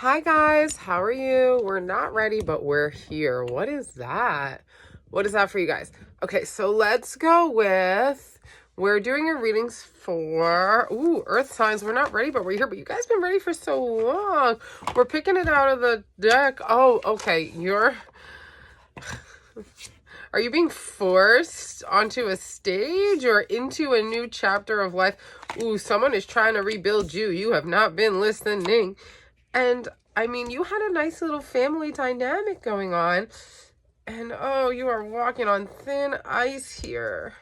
Hi guys, how are you? We're not ready, but we're here. What is that? What is that for you guys? Okay, so let's go with, we're doing your readings for, earth signs. We're not ready, but we're here. But you guys been ready for so long. We're picking it out of the deck. Oh, okay. Are you being forced onto a stage or into a new chapter of life? Someone is trying to rebuild you. You have not been listening. And I mean, you had a nice little family dynamic going on. And oh, you are walking on thin ice here.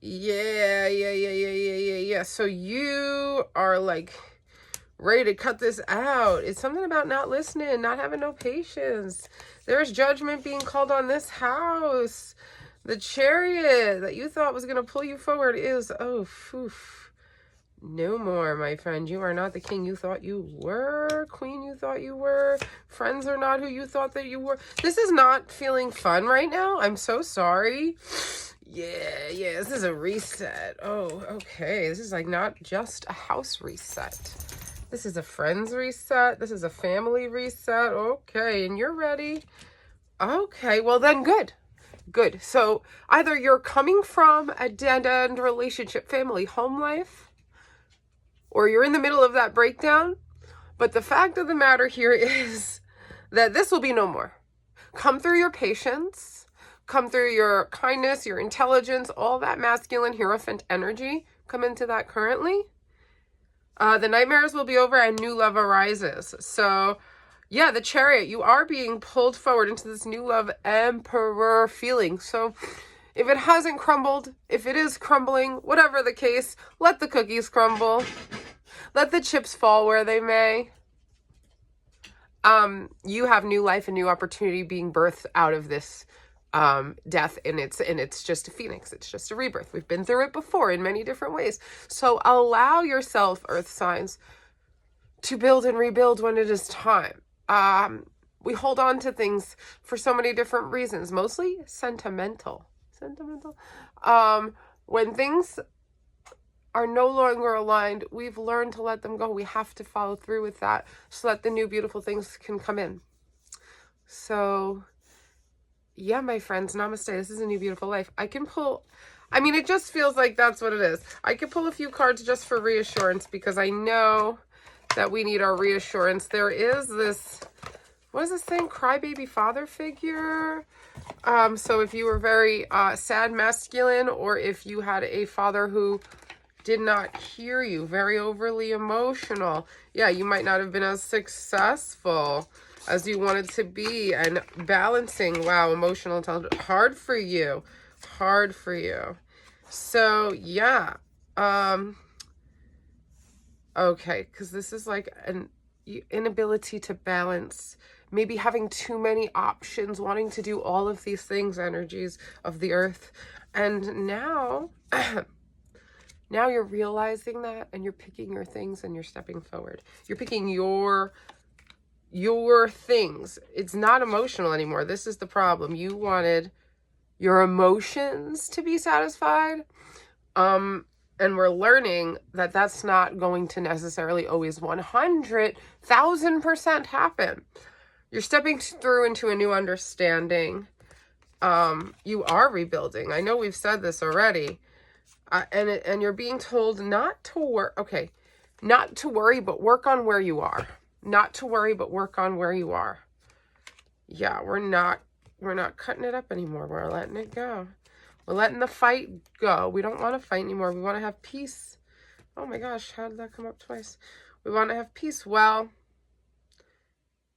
Yeah. So you are like ready to cut this out. It's something about not listening, not having no patience. There's judgment being called on this house. The Chariot that you thought was going to pull you forward is, no more, my friend. You are not the king you thought you were, queen you thought you were. Friends are not who you thought that you were. This is not feeling fun right now. I'm so sorry. Yeah, this is a reset. Oh, okay. This is like not just a house reset. This is a friends reset. This is a family reset. Okay, and you're ready. Okay, well then good. Good. So either you're coming from a dead-end relationship, family, home life, or you're in the middle of that breakdown. But the fact of the matter here is that this will be no more. Come through your patience, come through your kindness, your intelligence, all that masculine Hierophant energy. Come into that currently. The nightmares will be over and new love arises. So yeah, the Chariot, you are being pulled forward into this new love emperor feeling. So if it hasn't crumbled, if it is crumbling, whatever the case, let the cookies crumble. Let the chips fall where they may. You have new life and new opportunity being birthed out of this death, and it's just a phoenix. It's just a rebirth. We've been through it before in many different ways. So allow yourself, earth signs, to build and rebuild when it is time. We hold on to things for so many different reasons, mostly sentimental. When things are no longer aligned, we've learned to let them go. We have to follow through with that so that the new beautiful things can come in. So yeah, my friends, namaste. This is a new beautiful life. I can pull, it just feels like that's what it is. I could pull a few cards just for reassurance because I know that we need our reassurance. There is this, what is this thing? Crybaby father figure. So if you were very sad masculine, or if you had a father who did not hear you, very overly emotional, yeah, you might not have been as successful as you wanted to be. And balancing, wow, emotional intelligence, hard for you. So yeah, okay, because this is like an inability to balance, maybe having too many options, wanting to do all of these things, energies of the earth. And now now you're realizing that, and you're picking your things and you're stepping forward. You're picking your things. It's not emotional anymore. This is the problem. You wanted your emotions to be satisfied. And we're learning that that's not going to necessarily always 100,000% happen. You're stepping through into a new understanding. You are rebuilding. I know we've said this already. And you're being told not to worry. Okay, not to worry, but work on where you are. Not to worry, but work on where you are. Yeah, we're not cutting it up anymore. We're letting it go. We're letting the fight go. We don't want to fight anymore. We want to have peace. Oh my gosh, how did that come up twice? We want to have peace. Well,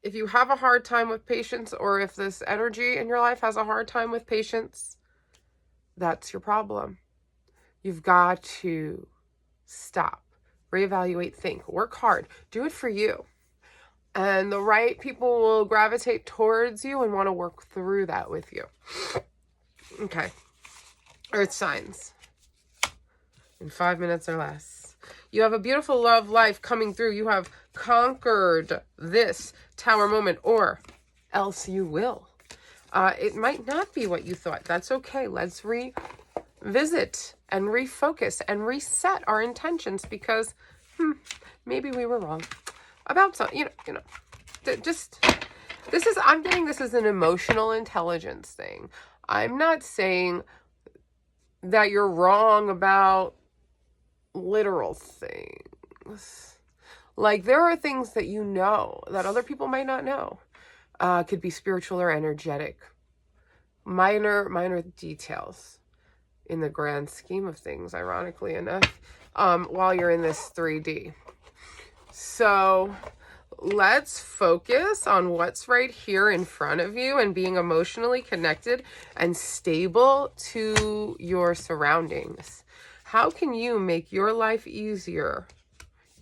if you have a hard time with patience, or if this energy in your life has a hard time with patience, that's your problem. You've got to stop, reevaluate, think, work hard, do it for you. And the right people will gravitate towards you and want to work through that with you. Okay. Earth signs. In 5 minutes or less. You have a beautiful love life coming through. You have conquered this tower moment, or else you will. It might not be what you thought. That's okay. Let's revisit and refocus and reset our intentions, because maybe we were wrong. about some, just, I'm getting this as an emotional intelligence thing. I'm not saying that you're wrong about literal things. Like, there are things that you know that other people might not know. Could be spiritual or energetic. Minor details in the grand scheme of things, ironically enough, while you're in this 3D. So let's focus on what's right here in front of you and being emotionally connected and stable to your surroundings. How can you make your life easier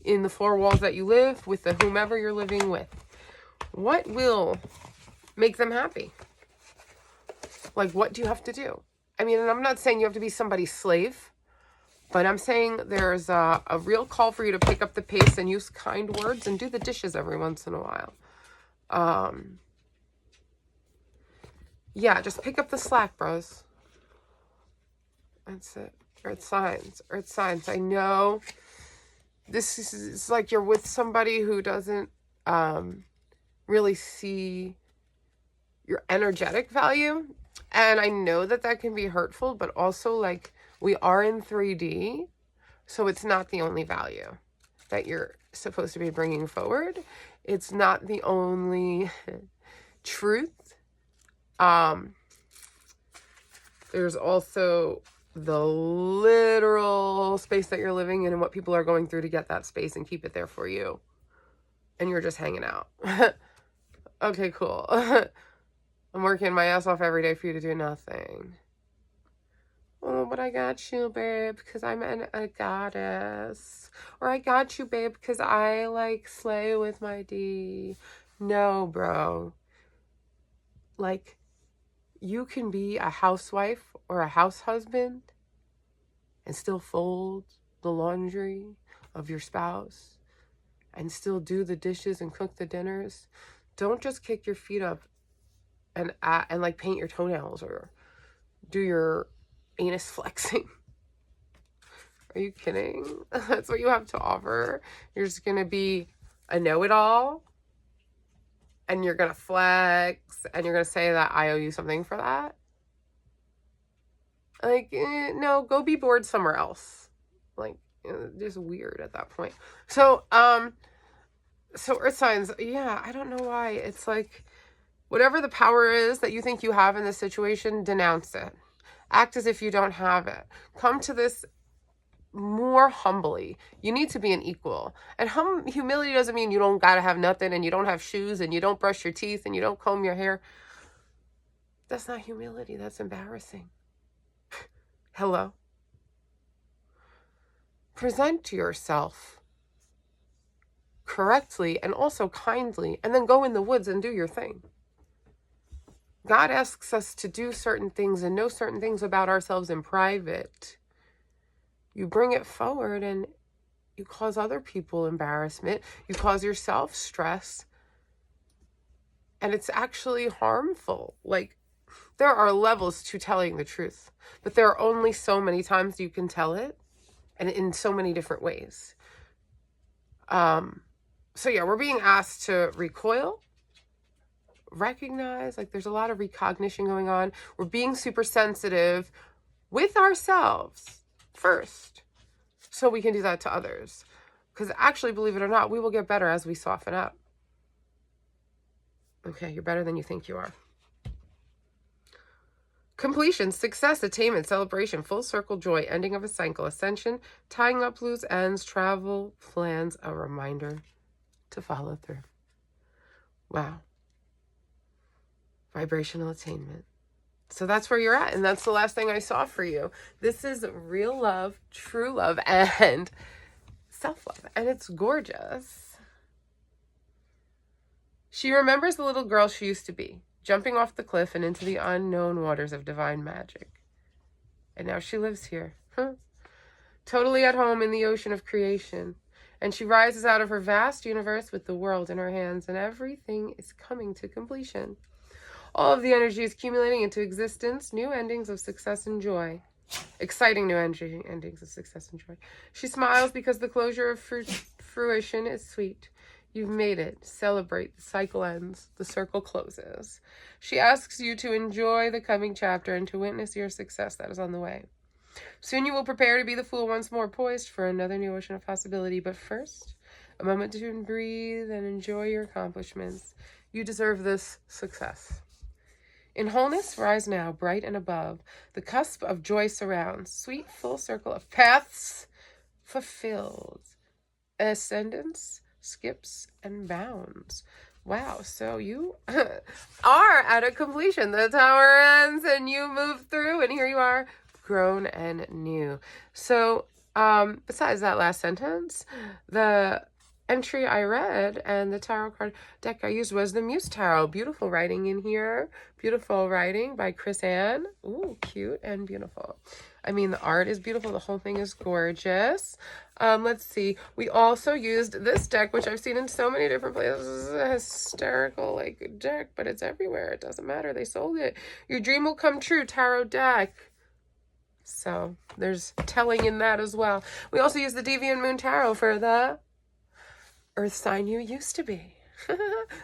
in the four walls that you live with, the whomever you're living with? What will make them happy? Like, what do you have to do? I mean, and I'm not saying you have to be somebody's slave, but I'm saying there's a real call for you to pick up the pace and use kind words and do the dishes every once in a while. Yeah, just pick up the slack, bros. That's it. Earth signs. Earth signs. I know this is like you're with somebody who doesn't really see your energetic value. And I know that that can be hurtful, but also, like, we are in 3D, so it's not the only value that you're supposed to be bringing forward. It's not the only truth. There's also the literal space that you're living in and what people are going through to get that space and keep it there for you. And you're just hanging out. Okay, cool. I'm working my ass off every day for you to do nothing. Oh, but I got you, babe, because I'm a goddess. Or I got you, babe, because I, like, slay with my D. No, bro. Like, you can be a housewife or a house husband and still fold the laundry of your spouse and still do the dishes and cook the dinners. Don't just kick your feet up and like paint your toenails or do your anus flexing. Are you kidding? That's what you have to offer. You're just gonna be a know-it-all and you're gonna flex and you're gonna say that I owe you something for that. Like, no, go be bored somewhere else. Like, just weird at that point. So earth signs, yeah, I don't know why. It's like, whatever the power is that you think you have in this situation, denounce it. Act as if you don't have it. Come to this more humbly. You need to be an equal. And humility doesn't mean you don't gotta have nothing and you don't have shoes and you don't brush your teeth and you don't comb your hair. That's not humility. That's embarrassing. Hello? Present to yourself correctly and also kindly, and then go in the woods and do your thing. God asks us to do certain things and know certain things about ourselves in private. You bring it forward and you cause other people embarrassment. You cause yourself stress. And it's actually harmful. Like, there are levels to telling the truth, but there are only so many times you can tell it, and in so many different ways. So yeah, we're being asked to recoil, recognize, like, there's a lot of recognition going on. We're being super sensitive with ourselves first, so we can do that to others. Because actually, believe it or not, we will get better as we soften up. Okay, you're better than you think you are. Completion, success, attainment, celebration, full circle, joy, ending of a cycle, ascension, tying up loose ends, travel, plans, a reminder to follow through. Wow. Vibrational attainment. So that's where you're at, and that's the last thing I saw for you. This is real love, true love, and self-love, and it's gorgeous. She remembers the little girl she used to be, jumping off the cliff and into the unknown waters of divine magic. And now she lives here, totally at home in the ocean of creation. And she rises out of her vast universe with the world in her hands, and everything is coming to completion. All of the energy is accumulating into existence, new endings of success and joy. Exciting new endings of success and joy. She smiles because the closure of fruition is sweet. You've made it. Celebrate. The cycle ends. The circle closes. She asks you to enjoy the coming chapter and to witness your success that is on the way. Soon you will prepare to be the fool once more, poised for another new ocean of possibility. But first, a moment to breathe and enjoy your accomplishments. You deserve this success. In wholeness, rise now, bright and above. The cusp of joy surrounds. Sweet full circle of paths fulfilled. Ascendance, skips, and bounds. Wow, so you are at a completion. The tower ends and you move through, and here you are, grown and new. So, besides that last sentence, the entry I read and the tarot card deck I used was the Muse Tarot. Beautiful writing in here. Beautiful writing by Chris Ann. Ooh, cute and beautiful. I mean, the art is beautiful. The whole thing is gorgeous. Let's see. We also used this deck, which I've seen in so many different places. This is a hysterical, like, deck, but it's everywhere. It doesn't matter. They sold it. Your Dream Will Come True tarot deck. So there's telling in that as well. We also used the Deviant Moon Tarot for the Earth sign you used to be.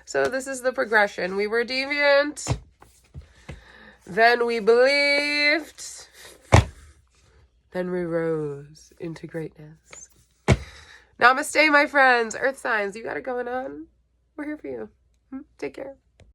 So this is the progression. We were deviant. Then we believed. Then we rose into greatness. Namaste, my friends. Earth signs, you got it going on. We're here for you. Take care.